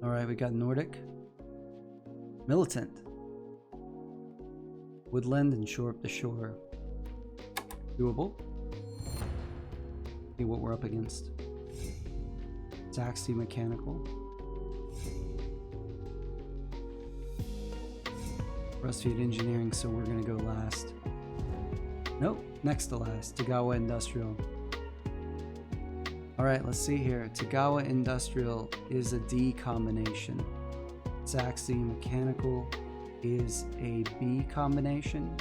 Alright, we got Nordic Militant. Woodland and shore up the shore. Doable. See what we're up against. Saxony mechanical. Rusviet engineering, so we're gonna go last. Nope, next to last. Togawa industrial. Alright, let's see here. Togawa industrial is a D combination. Saxony mechanical is a B combination.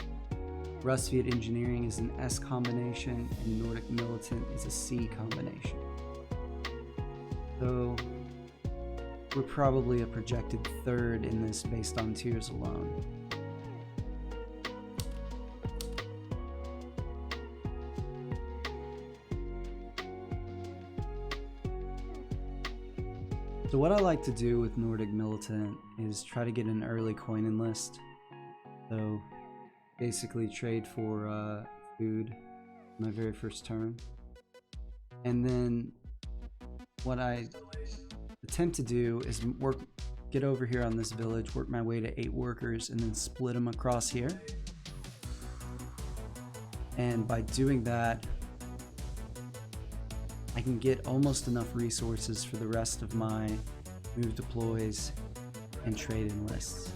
Rusviet engineering is an S combination, and Nordic militant is a C combination. So we're probably a projected third in this based on tiers alone. So what I like to do with Nordic Militant is try to get an early coin enlist. So basically trade for food my very first turn. And then what I attempt to do is get over here on this village, work my way to 8 workers, and then split them across here. And by doing that, I can get almost enough resources for the rest of my move deploys and trade enlists.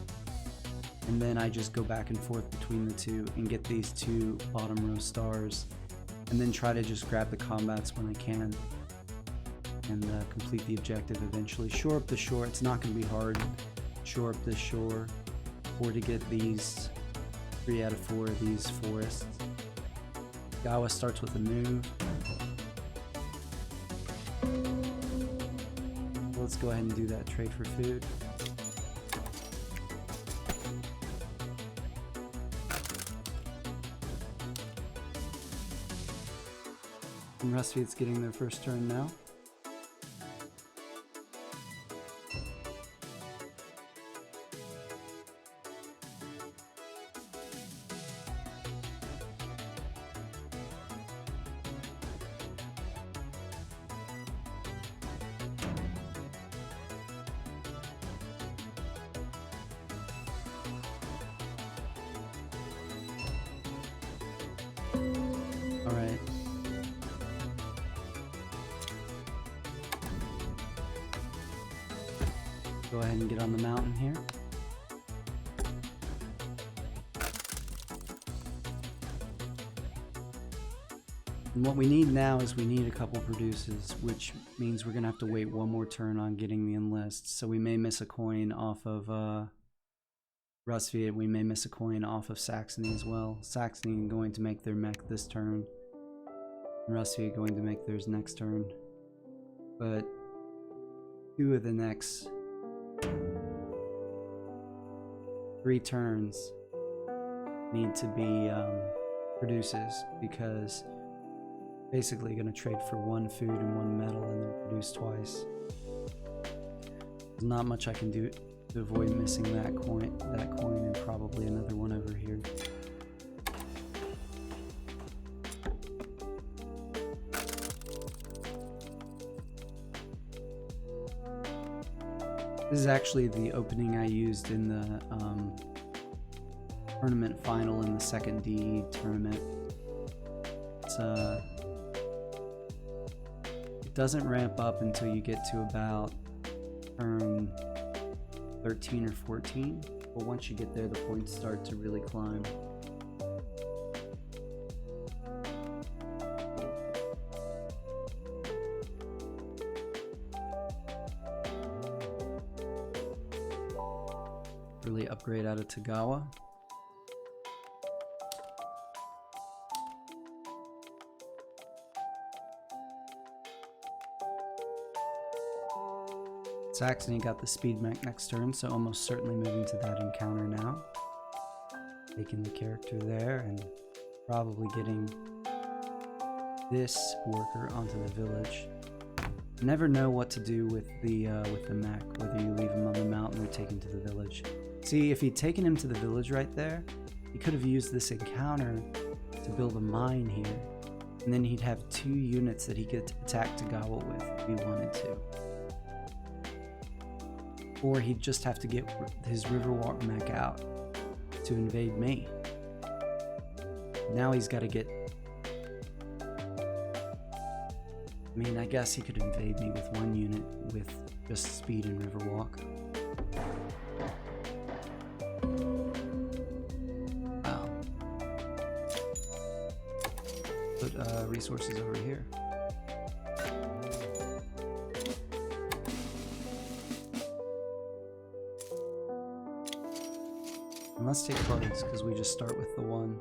And then I just go back and forth between the two and get these 2 bottom row stars, and then try to just grab the combats when I can and complete the objective eventually. Shore up the shore. It's not going to be hard. Shore up the shore, or to get these 3 out of 4 of these forests. Togawa starts with a move. Let's go ahead and do that trade for food. And Rusviet's getting their first turn now. Alright. Go ahead and get on the mountain here. And what we need now is we need a couple produces, which means we're going to have to wait one more turn on getting the enlist. So we may miss a coin off of Rusviet. We may miss a coin off of Saxony as well. Saxony going to make their mech this turn, and Rusviet going to make theirs next turn. But 2 of the next 3 turns need to be produces, because basically going to trade for 1 food and 1 metal and then produce twice. There's not much I can do to avoid missing that coin, and probably another one over here. This is actually the opening I used in the tournament final in the 2nd D tournament. It's it doesn't ramp up until you get to about turn 13 or 14, but once you get there, the points start to really climb. Really upgrade out of Togawa. Saxony got the speed mech next turn, so almost certainly moving to that encounter now. Taking the character there and probably getting this worker onto the village. You never know what to do with the mech, whether you leave him on the mountain or take him to the village. See, if he'd taken him to the village right there, he could have used this encounter to build a mine here, and then he'd have 2 units that he could attack Togawa with if he wanted to. Or he'd just have to get his Riverwalk mech out to invade me. Now he's got to get... I mean, I guess he could invade me with one unit with just speed and Riverwalk. Wow. Put resources over here. And let's take cards, because we just start with the one.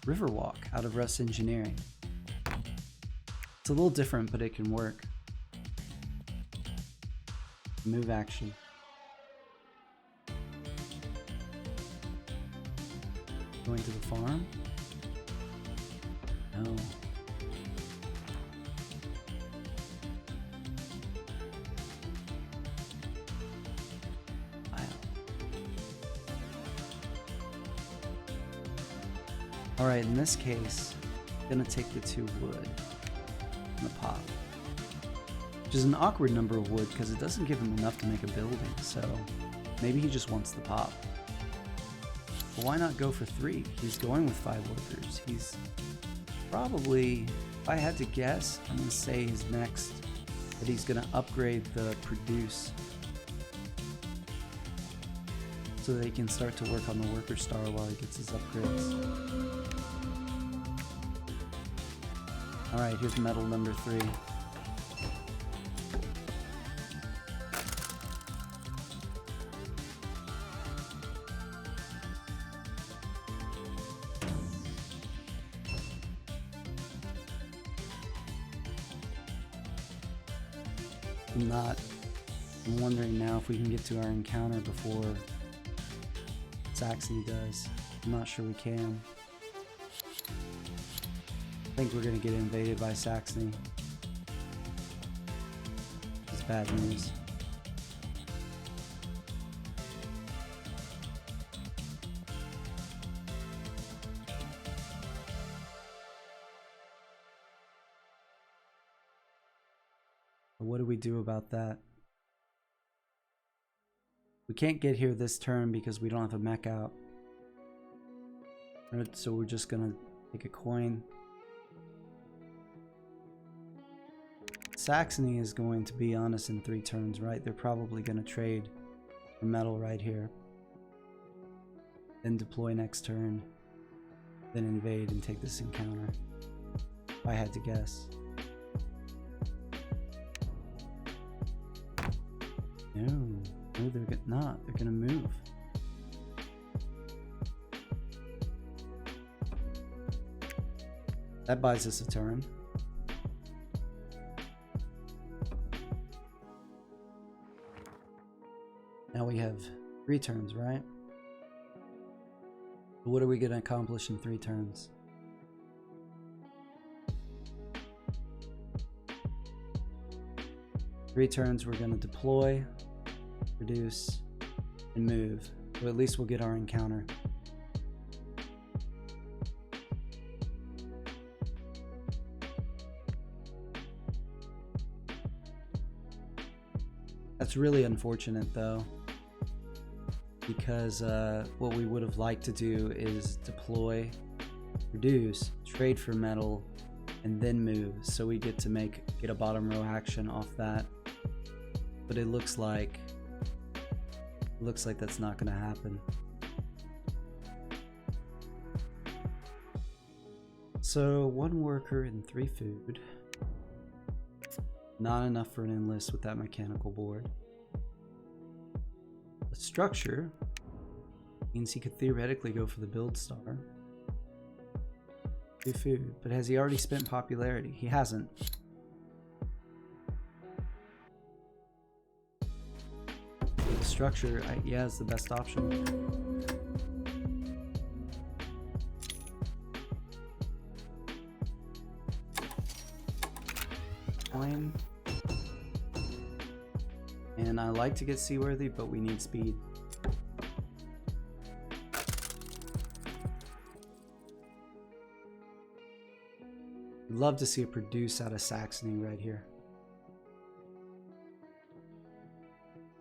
Riverwalk out of Rust Engineering. It's a little different, but it can work. Move action. Going to the farm? No. Wow. Alright, in this case, I'm gonna take the 2 wood and the pot. Which is an awkward number of wood because it doesn't give him enough to make a building, so maybe he just wants the pop. But why not go for 3? He's going with 5 workers. He's probably, if I had to guess, I'm going to say his next, that he's going to upgrade the produce so that he can start to work on the worker star while he gets his upgrades. Alright, here's metal number 3. I'm wondering now if we can get to our encounter before Saxony does. I'm not sure we can. I think we're gonna get invaded by Saxony. It's bad news. What do we do about that? We can't get here this turn because we don't have a mech out. So we're just gonna take a coin. Saxony is going to be on us in 3 turns, right? They're probably gonna trade for metal right here. Then deploy next turn. Then invade and take this encounter. If I had to guess. No, they're not. They're gonna move. That buys us a turn. Now we have 3 turns, right? What are we gonna accomplish in 3 turns? Three turns, we're gonna deploy, reduce, and move. So at least we'll get our encounter. That's really unfortunate though, because what we would have liked to do is deploy, reduce, trade for metal, and then move, so we get to get a bottom row action off that. But it looks like that's not going to happen. So 1 worker and 3 food. Not enough for an enlist with that mechanical board. The structure means he could theoretically go for the build star. 2 food, but has he already spent popularity? He hasn't. The structure, yeah, is the best option. Coin. And I like to get seaworthy, but we need speed. I'd love to see it produce out of Saxony right here.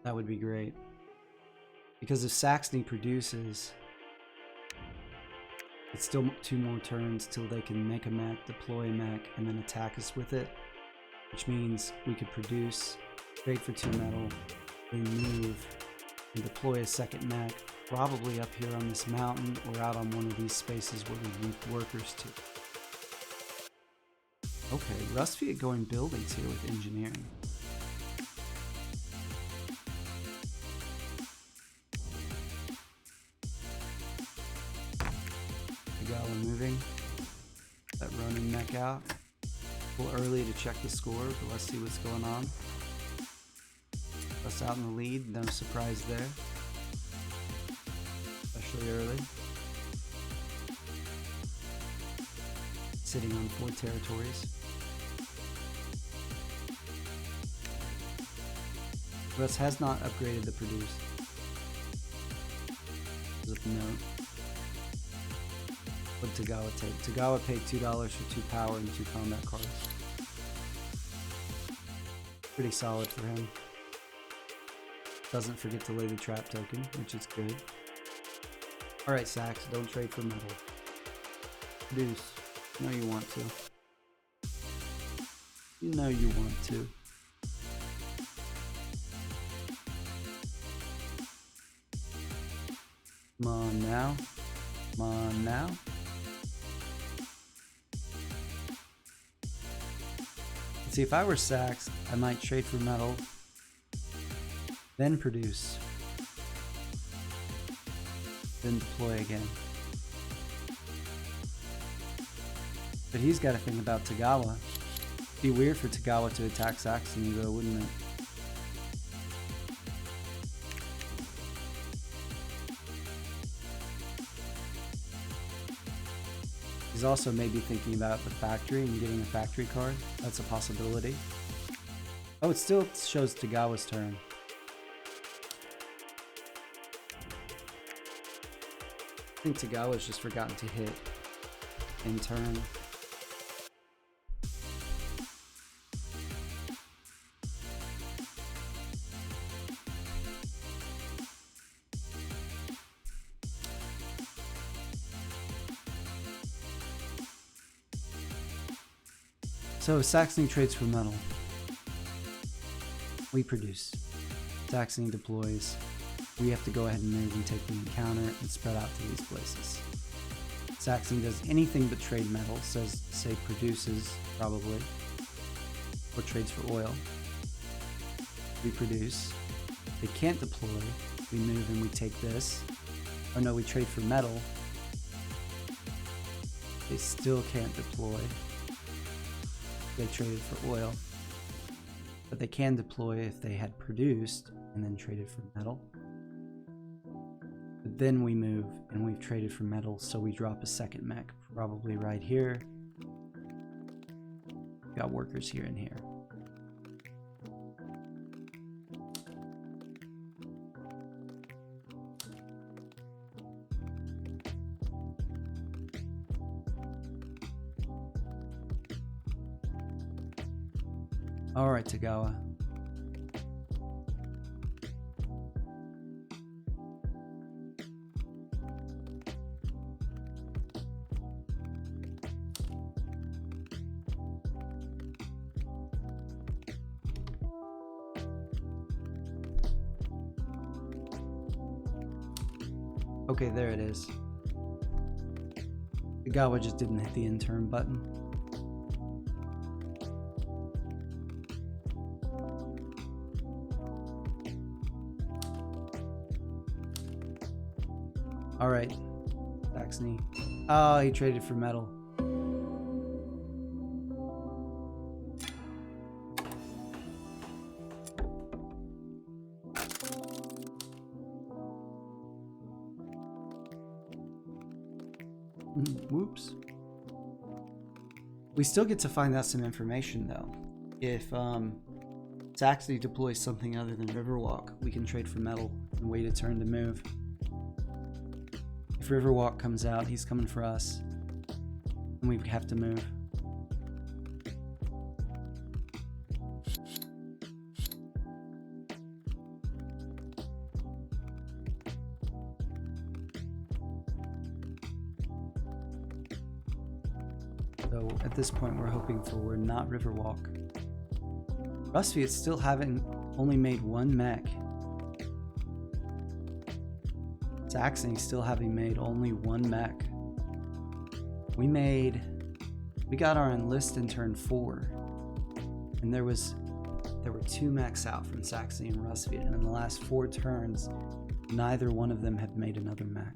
That would be great. Because if Saxony produces, it's still 2 more turns till they can make a mech, deploy a mech, and then attack us with it. Which means we could produce, trade for 2 metal, then move, and deploy a second mech, probably up here on this mountain or out on one of these spaces where we move workers to. Okay, Rusviet going buildings here with engineering. Togawa moving. That Ronin mech out. A little early to check the score, but let's see what's going on. Us out in the lead, no surprise there. Especially early. Sitting on 4 territories. Russ has not upgraded the produce. There's a note. What did Togawa take? Togawa paid $2 for 2 power and 2 combat cards. Pretty solid for him. Doesn't forget to lay the trap token, which is good. Alright, Sax, don't trade for metal. Produce. You know you want to. You know you want to. Come on now. Come on now. Let's see, if I were Sax, I might trade for metal, then produce, then deploy again. But he's got to think about Togawa. It'd be weird for Togawa to attack Saxony though, wouldn't it? He's also maybe thinking about the factory and getting a factory card. That's a possibility. Oh, it still shows Togawa's turn. I think Togawa's just forgotten to hit in turn. So Saxony trades for metal. We produce. Saxony deploys. We have to go ahead and move and take the encounter and spread out to these places. Saxony does anything but trade metal, says, say, produces, probably, or trades for oil. We produce. They can't deploy. We move and we take this. Oh no, we trade for metal. They still can't deploy. They traded for oil, but they can deploy if they had produced and then traded for metal. But then we move and we've traded for metal, so we drop a second mech, probably right here. Got workers here and here. Alright, Togawa. Okay, there it is. Togawa just didn't hit the intern button. Alright, Saxony. Oh, he traded for metal. Whoops. We still get to find out some information though. If Saxony deploys something other than Riverwalk, we can trade for metal and wait a turn to move. If Riverwalk comes out, he's coming for us, and we have to move. So at this point, we're hoping for we're not Riverwalk. Rusviet still having only made one mech. Saxony still having made only one mech. We got our enlist in turn 4, and there were 2 mechs out from Saxony and Rusviet, and in the last 4 turns, neither one of them had made another mech.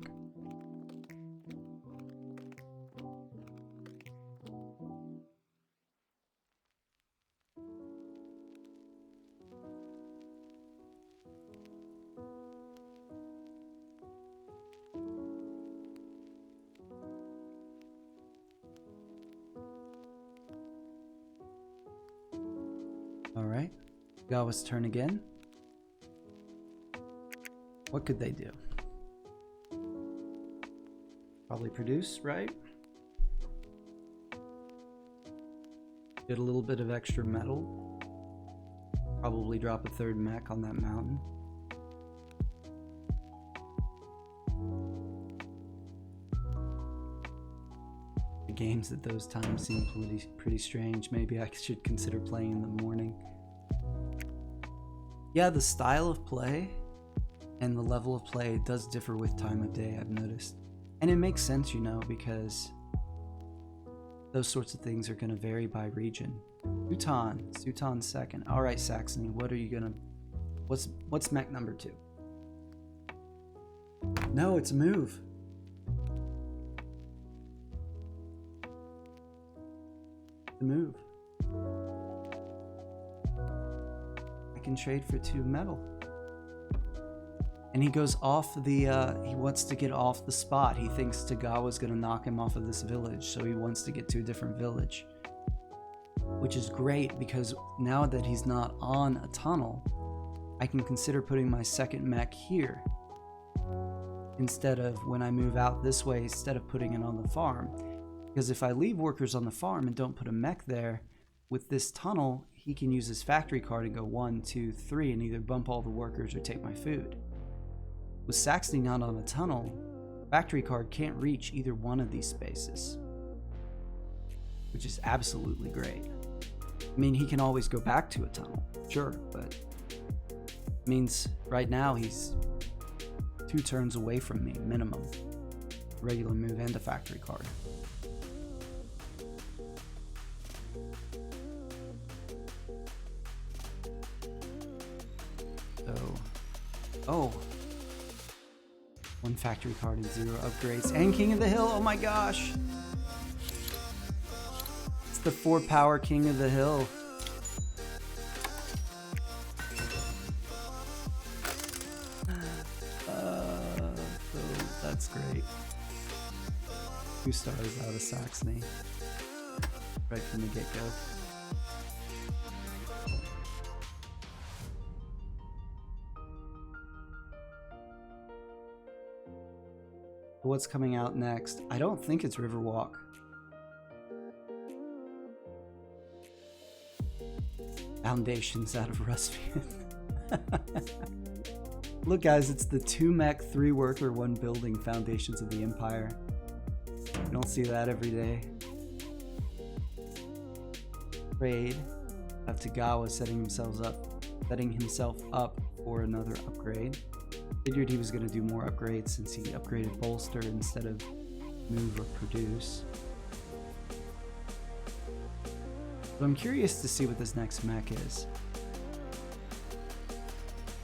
Alright, Togawa's turn again. What could they do? Probably produce, right? Get a little bit of extra metal. Probably drop a 3rd mech on that mountain. The games at those times seem pretty strange. Maybe I should consider playing in the morning. Yeah, the style of play and the level of play does differ with time of day, I've noticed. And it makes sense, you know, because those sorts of things are going to vary by region. Sutan 2nd. All right, Saxony, what are you going to... What's mech number 2? No, it's a move. The move. I can trade for 2 metal. And he goes off the, he wants to get off the spot. He thinks Togawa's gonna knock him off of this village, so he wants to get to a different village. Which is great, because now that he's not on a tunnel, I can consider putting my 2nd mech here. Instead of, when I move out this way, instead of putting it on the farm. Because if I leave workers on the farm and don't put a mech there, with this tunnel, he can use his factory card and go 1, 2, 3 and either bump all the workers or take my food. With Saxony not on a tunnel, factory card can't reach either one of these spaces. Which is absolutely great. I mean, he can always go back to a tunnel, sure, but it means right now he's 2 turns away from me, minimum. Regular move and a factory card. Oh, 1 factory card and 0 upgrades. And King of the Hill, oh my gosh. It's the 4 power King of the Hill. So that's great. 2 stars out of Saxony. Right from the get-go. What's coming out next? I don't think it's Riverwalk. Foundations out of Rusviet. Look guys, it's the 2 mech, 3 worker, 1 building Foundations of the Empire. You don't see that every day. Trade of Togawa setting himself up for another upgrade. Figured he was going to do more upgrades since he upgraded bolster instead of move or produce. So I'm curious to see what this next mech is.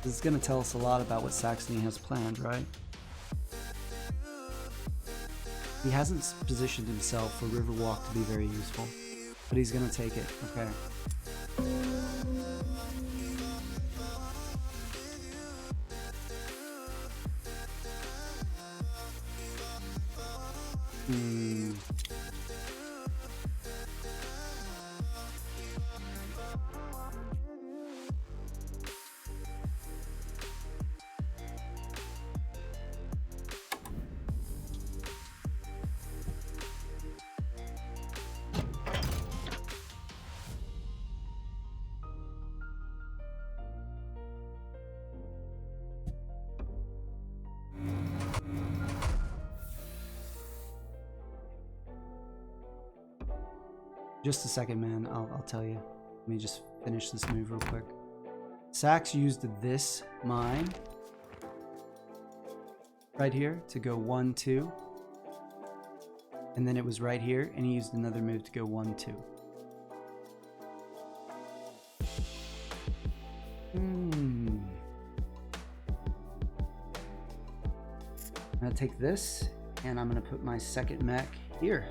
This is going to tell us a lot about what Saxony has planned, right? He hasn't positioned himself for Riverwalk to be very useful, but he's going to take it. Okay. Just a second, man. I'll tell you. Let me just finish this move real quick. Sax used this mine right here to go 1, 2. And then it was right here, and he used another move to go 1, 2. I'm gonna take this, and I'm gonna put my second mech here.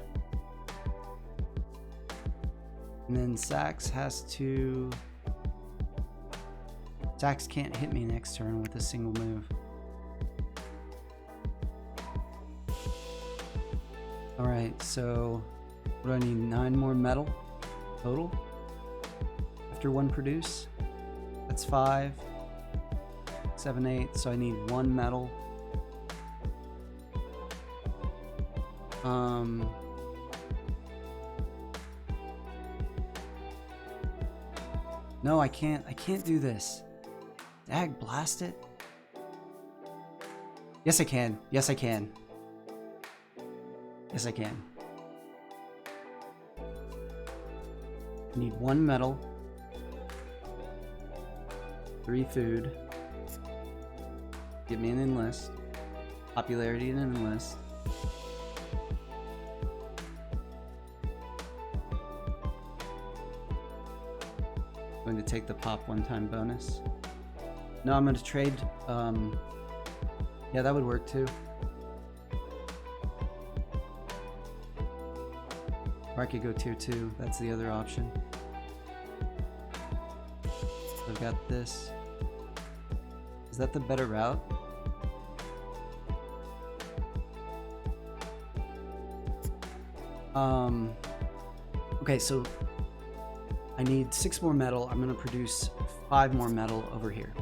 And then Sax has to... Sax can't hit me next turn with a single move. Alright, so what do I need? 9 more metal total after 1 produce. That's 5, 7, 8. So I need 1 metal. No, I can't do this. Dag, blast it. Yes, I can. Yes, I can. Yes, I can. I need 1 metal, 3 food, get me an enlist, popularity and an enlist. Going to take the pop 1-time bonus. No, I'm going to trade. Yeah, that would work too. Or I could go tier 2. That's the other option. So I've got this. Is that the better route? Okay, so I need 6 more metal. I'm going to produce 5 more metal over here.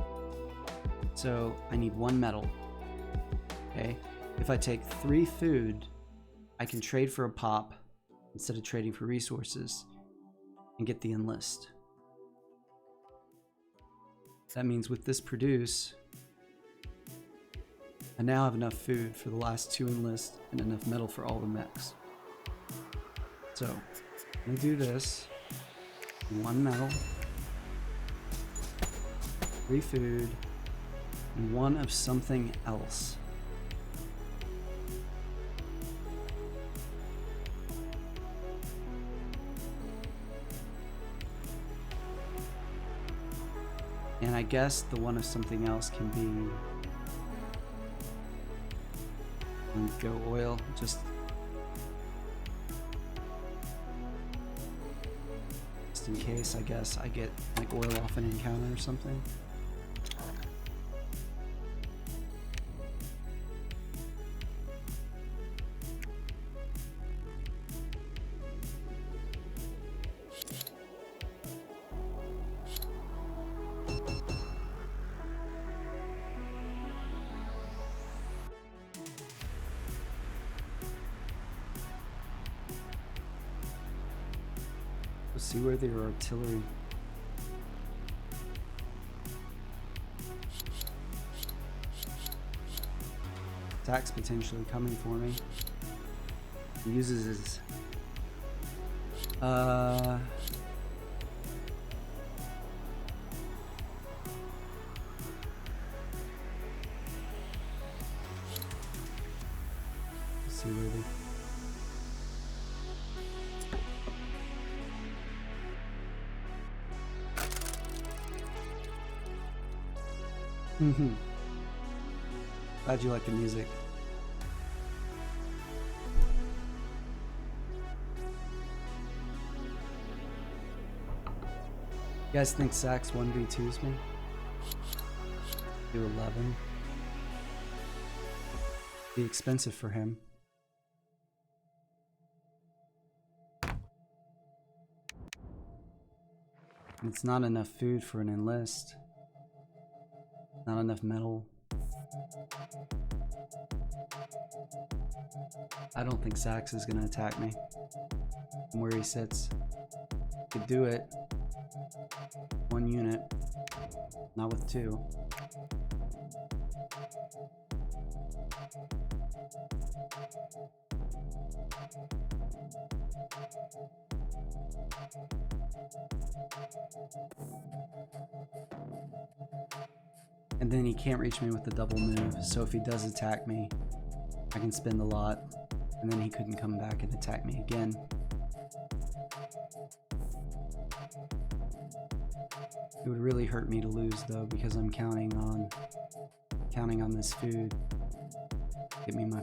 So I need 1 metal. Okay. If I take 3 food, I can trade for a pop instead of trading for resources and get the enlist. That means with this produce, I now have enough food for the last 2 enlists and enough metal for all the mechs. So I'm gonna do this. 1 metal, 3 food, and 1 of something else. And I guess the 1 of something else can be... go oil, just in case, I guess, I get like oil off an encounter or something. Let's see where there are artillery. Attack's potentially coming for me. He uses his let's see where they... Glad you like the music. You guys think Sax 1v2s me? Do 11. Be expensive for him. It's not enough food for an enlist. Not enough metal. I don't think Sax is gonna attack me from where he sits. Could do it. 1 unit. Not with 2. And then he can't reach me with the double move, so if he does attack me, I can spend a lot, and then he couldn't come back and attack me again. It would really hurt me to lose though, because I'm counting on this food. Get me my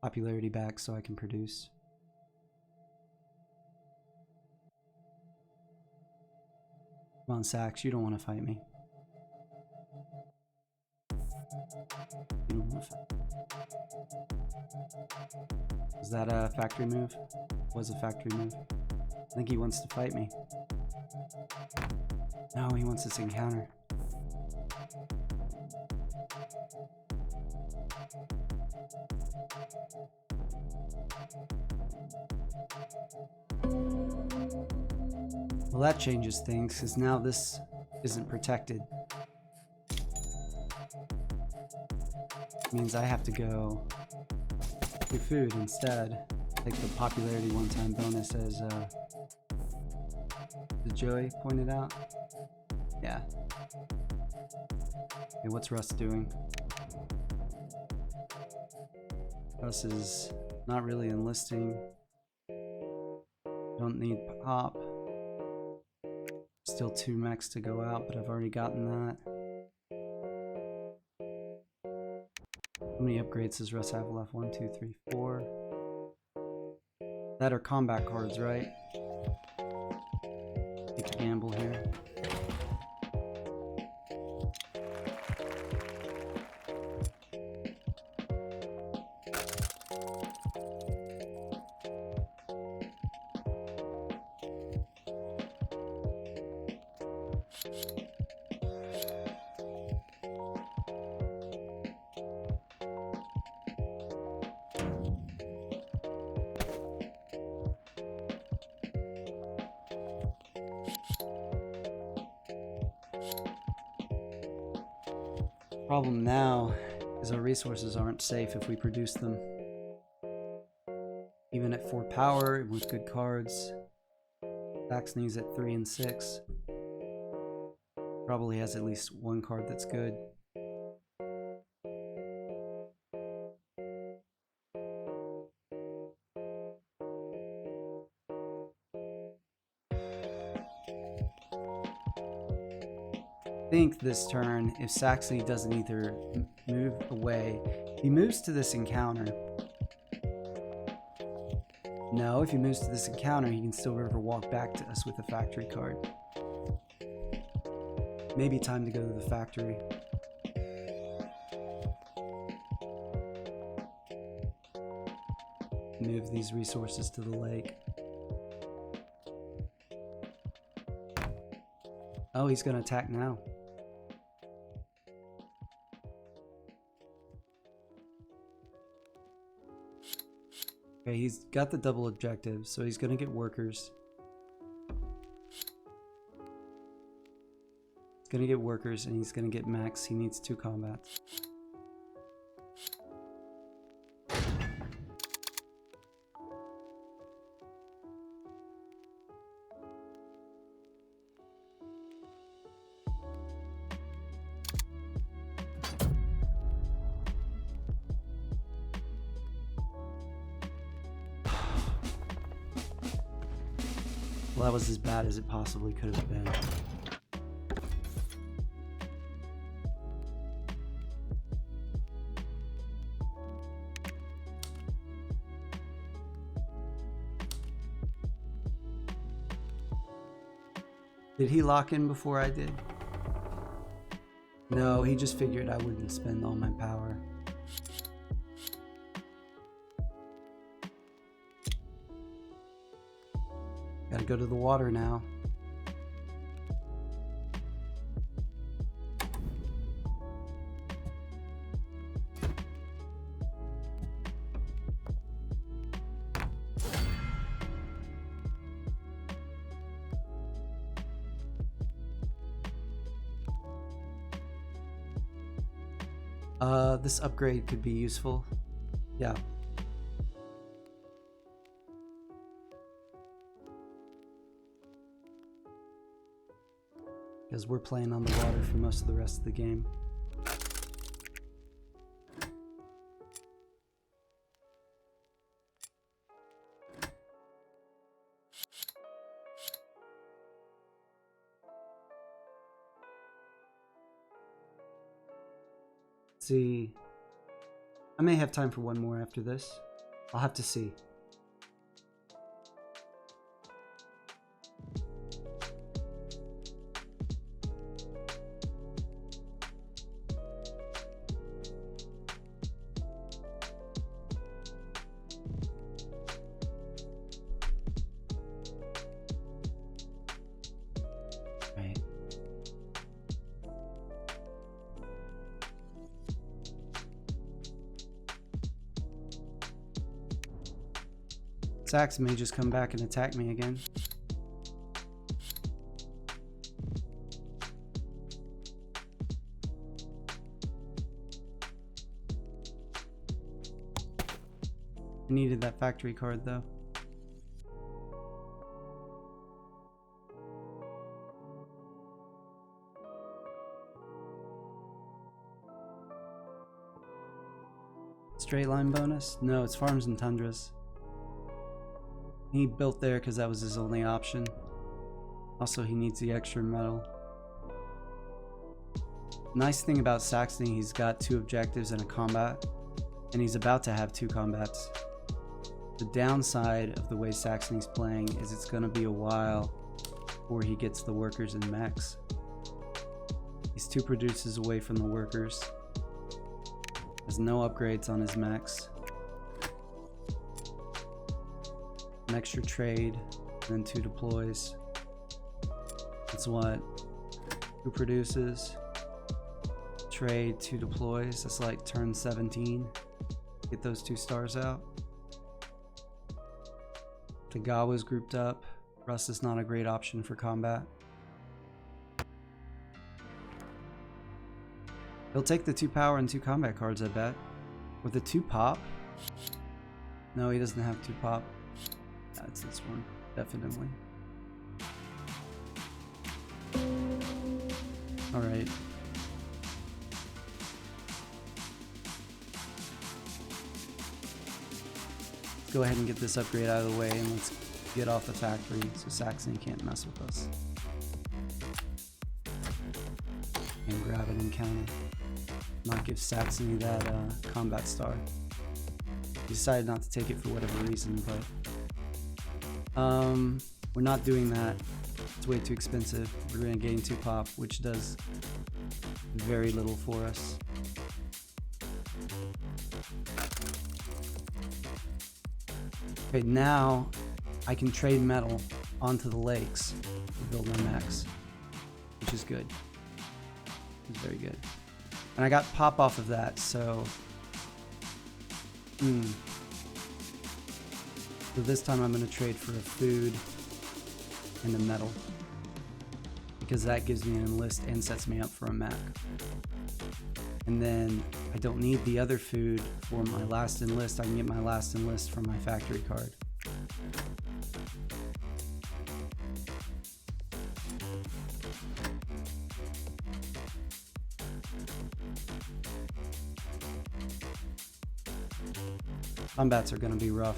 popularity back so I can produce. Come on, Sax, you don't want to fight me. You don't want to fight. Was that a factory move? Was a factory move. I think he wants to fight me. No, he wants this encounter. Well, that changes things, because now this isn't protected. It means I have to go do food instead. Take the popularity one-time bonus, as Joey pointed out. Yeah. Okay, what's Russ doing? Russ is not really enlisting. Don't need pop. Still 2 mechs to go out, but I've already gotten that. How many upgrades does Russ have left? 1, 2, 3, 4. That are combat cards, right? Take a gamble here. Problem now is our resources aren't safe if we produce them. Even at 4 power with good cards, Saxony's at 3 and 6. Probably has at least 1 card that's good. I think this turn, if Saxony doesn't either move away, if he moves to this encounter. No, if he moves to this encounter, he can still river walk back to us with a factory card. Maybe time to go to the factory. Move these resources to the lake. Oh, he's gonna attack now. Okay, he's got the double objective, so he's gonna get workers. He's gonna get workers, and he's gonna get max. He needs 2 combats. Well, that was as bad as it possibly could have been. Did he lock in before I did? No, he just figured I wouldn't spend all my power. Gotta go to the water now. This upgrade could be useful. Yeah, because we're playing on the water for most of the rest of the game. See, I may have time for one more after this. I'll have to see. Right. Sax may just come back and attack me again. I needed that factory card though. Straight line bonus? No, it's farms and tundras. He built there because that was his only option. Also, he needs the extra metal. Nice thing about Saxony, he's got 2 objectives and a combat, and he's about to have 2 combats. The downside of the way Saxony's playing is it's going to be a while before he gets the workers and mechs. He's 2 producers away from the workers. Has no upgrades on his mechs. An extra trade, and then 2 deploys. That's what? 2 produces, trade, 2 deploys. That's like turn 17. Get those 2 stars out. Togawa's grouped up. Russ is not a great option for combat. He'll take the 2 power and 2 combat cards, I bet. With the 2 pop? No, he doesn't have 2 pop. That's this one, definitely. Alright. Go ahead and get this upgrade out of the way and let's get off the factory so Saxony can't mess with us. And grab it and counter. Not give Saxony that combat star. He decided not to take it for whatever reason, but we're not doing that. It's way too expensive. We're gonna gain 2 pop, which does very little for us. Okay, now I can trade metal onto the lakes to build my mechs, which is good. It's very good. And I got pop off of that, so so this time I'm going to trade for a food and a metal, because that gives me an enlist and sets me up for a mech. And then I don't need the other food for my last enlist. I can get my last enlist from my factory card. Combats are going to be rough.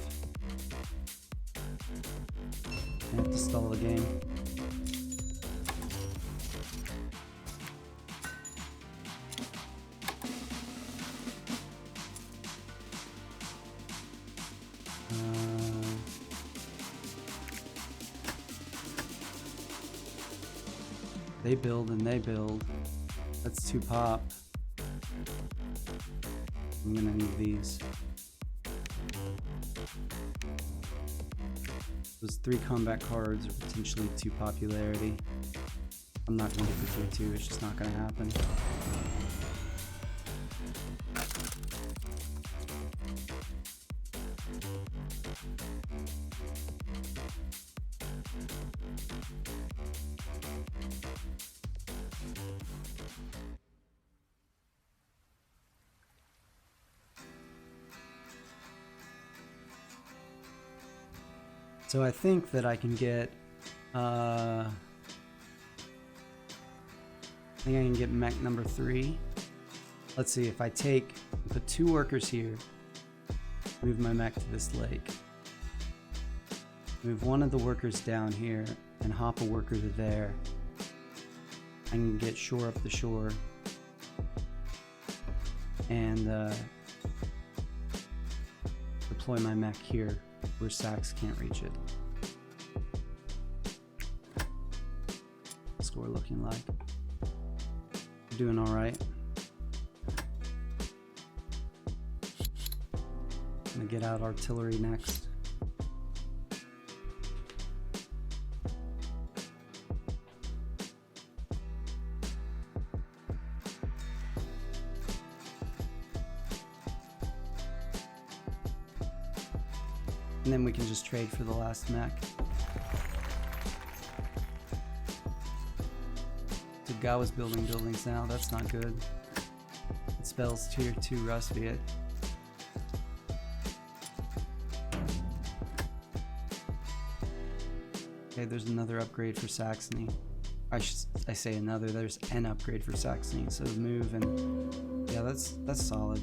I have to stall the game. They build and they build. That's 2 pop. I'm gonna need these. Those 3 combat cards are potentially 2 popularity. I'm not gonna get the tier 2, it's just not gonna happen. So I think that I can get think I can get mech number 3. Let's see, if I put 2 workers here, move my mech to this lake, move one of the workers down here, and hop a worker to there, I can get shore up the shore, and deploy my mech here where Sax can't reach it. Score looking like. We're doing alright. Gonna get out artillery next. And then we can just trade for the last mech. Togawa's building buildings now, that's not good. It spells tier 2 Rusviet. Okay, there's another upgrade for Saxony. I say another, there's an upgrade for Saxony, so move and yeah, that's solid.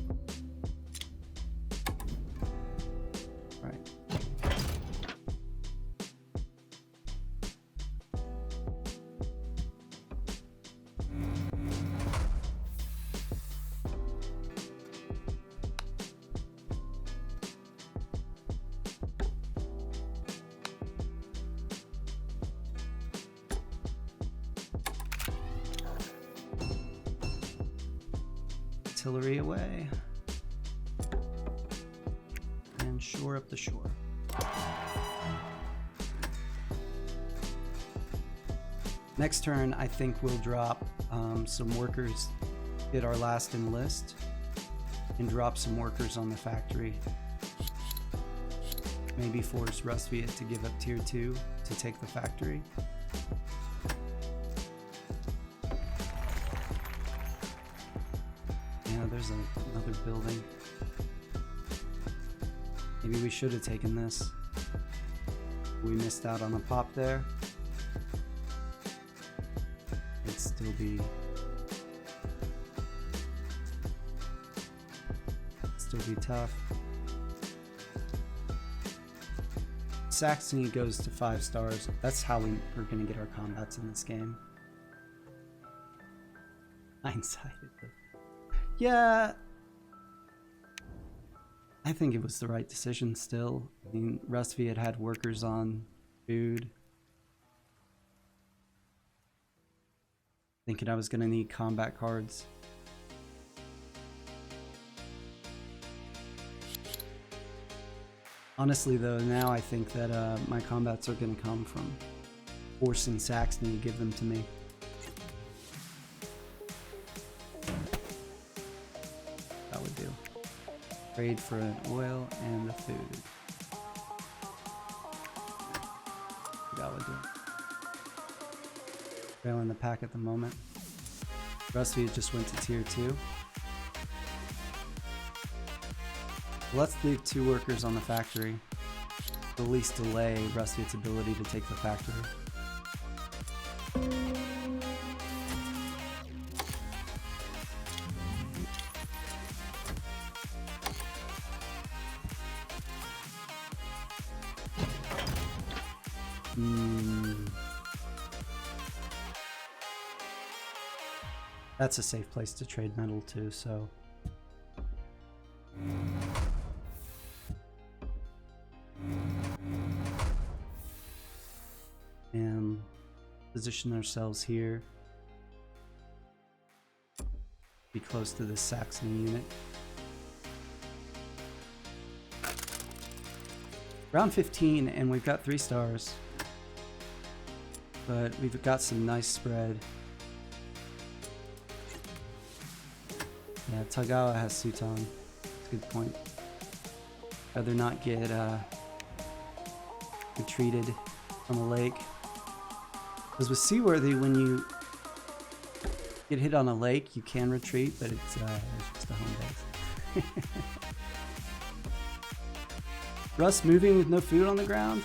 Artillery away and shore up the shore. Next turn I think we'll drop some workers, get our last enlist, and drop some workers on the factory. Maybe force Rusviet to give up tier 2 to take the factory. There's another building. Maybe we should have taken this. We missed out on a pop there. It'd still be tough. Saxony goes to 5 stars. That's how we're gonna get our combats in this game. Hindsight. Yeah, I think it was the right decision still. I mean, Rusviet had workers on food. Thinking I was going to need combat cards. Honestly though, now I think that my combats are going to come from forcing Saxony to give them to me. Trade for an oil and the food. That would do. Trailing the pack at the moment. Rusviet just went to tier 2. Let's leave 2 workers on the factory. To at least delay Rusviet's ability to take the factory. That's a safe place to trade metal too, so. And position ourselves here. Be close to this Saxony unit. Round 15 and we've got 3 stars. But we've got some nice spread. Yeah, Togawa has Sutong. That's a good point. Rather not get retreated from a lake. Because with Seaworthy, when you get hit on a lake, you can retreat, but it's just a home base. Russ moving with no food on the ground?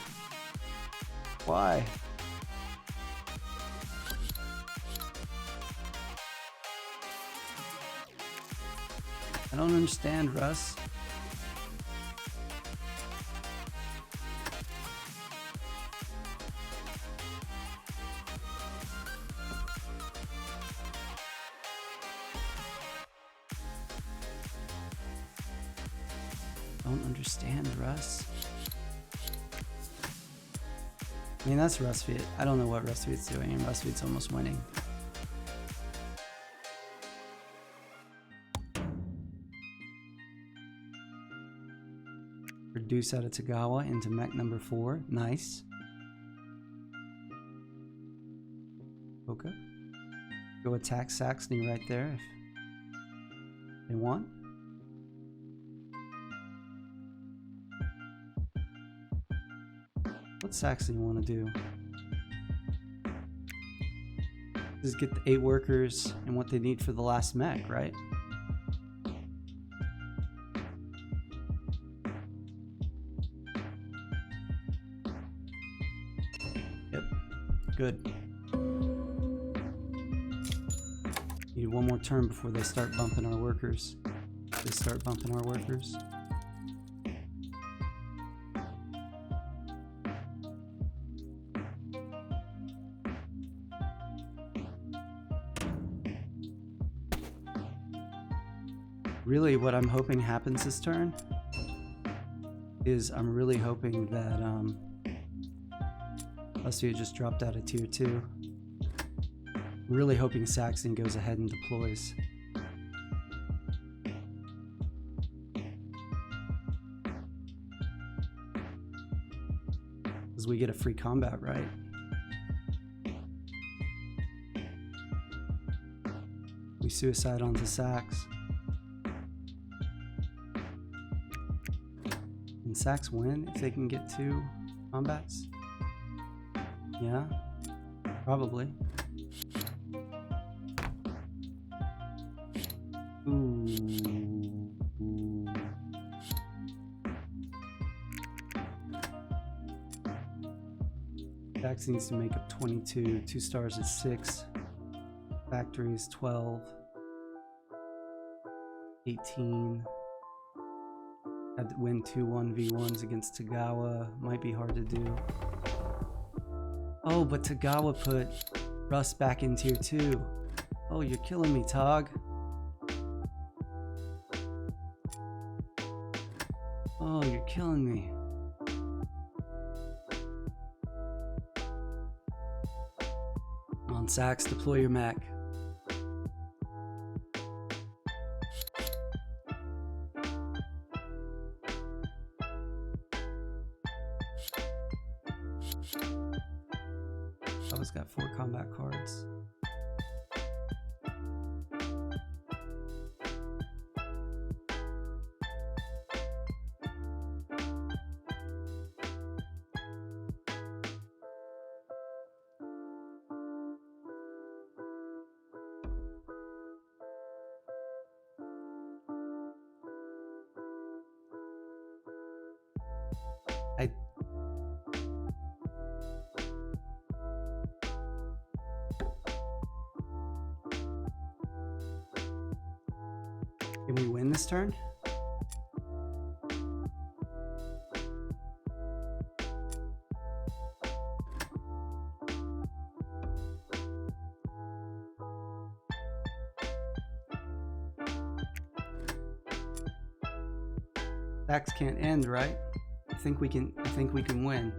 Why? don't understand, Russ. Don't understand, Russ. I mean, that's Rusviet. I don't know what Rusviet's doing, and Rusviet's almost winning. Reduce out of Togawa into mech number 4. Nice. Okay. Go attack Saxony right there if they want. What's Saxony want to do? Just get the 8 workers and what they need for the last mech, right? Yep. Good. Need one more turn before they start bumping our workers. They start bumping our workers. Really, what I'm hoping happens this turn is I'm really hoping that Rusviet just dropped out of tier 2. I'm really hoping Saxon goes ahead and deploys. Because we get a free combat, right? We suicide onto Sax. Can Sax win if they can get 2 combats? Yeah, probably. Ooh. Sax needs to make up 22. 2 stars is 6. Factory is 12. 18. Had to win 2 1v1s against Togawa. Might be hard to do. Oh, but Togawa put Russ back in tier 2. Oh, you're killing me, Tog. Oh, you're killing me. Come on, Sax, deploy your mech. Togawa's got 4 combat cards. Can we win this turn? Sax can't end, right? I think we can win.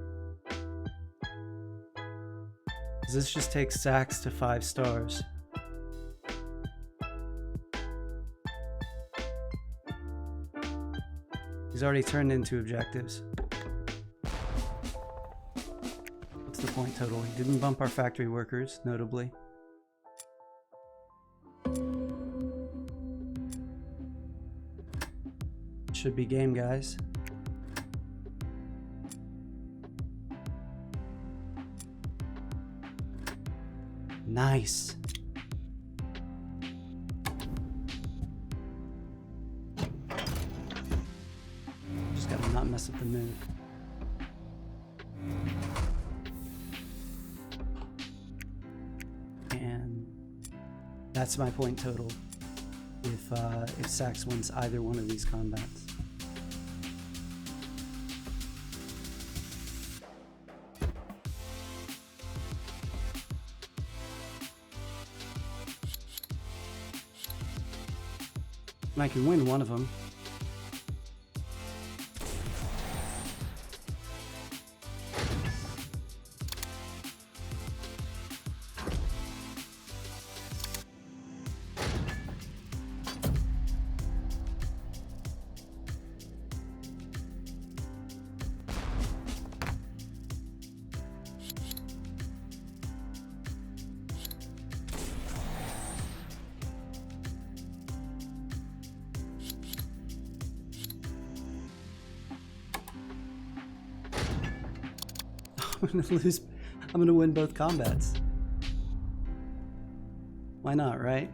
This just takes Sax to 5 stars. He's already turned into objectives. What's the point total? He didn't bump our factory workers, notably. Should be game, guys. Nice. Just gotta not mess up the move. And that's my point total. if Sax wins either one of these combats. And I can win one of them. I'm gonna lose. I'm gonna win both combats. Why not, right?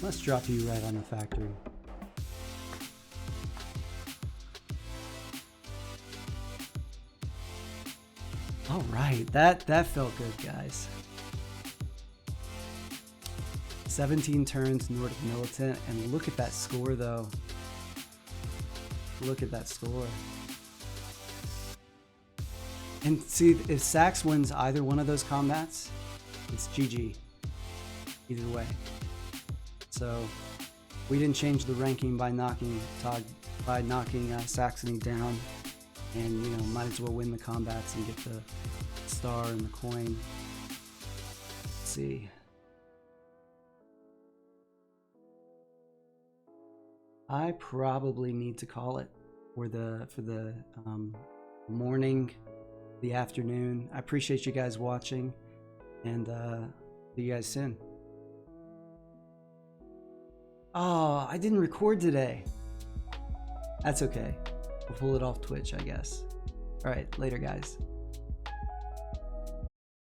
Let's drop you right on the factory. All right, that felt good, guys. 17 turns, Nordic Militant, and look at that score, though. Look at that score. And see, if Sax wins either one of those combats, it's GG. Either way. So we didn't change the ranking by knocking Saxony down, and you know, might as well win the combats and get the star and the coin. Let's see. I probably need to call it for the morning, the afternoon. I appreciate you guys watching, and see you guys soon. Oh, I didn't record today. That's okay. We'll pull it off Twitch, I guess. All right, later, guys.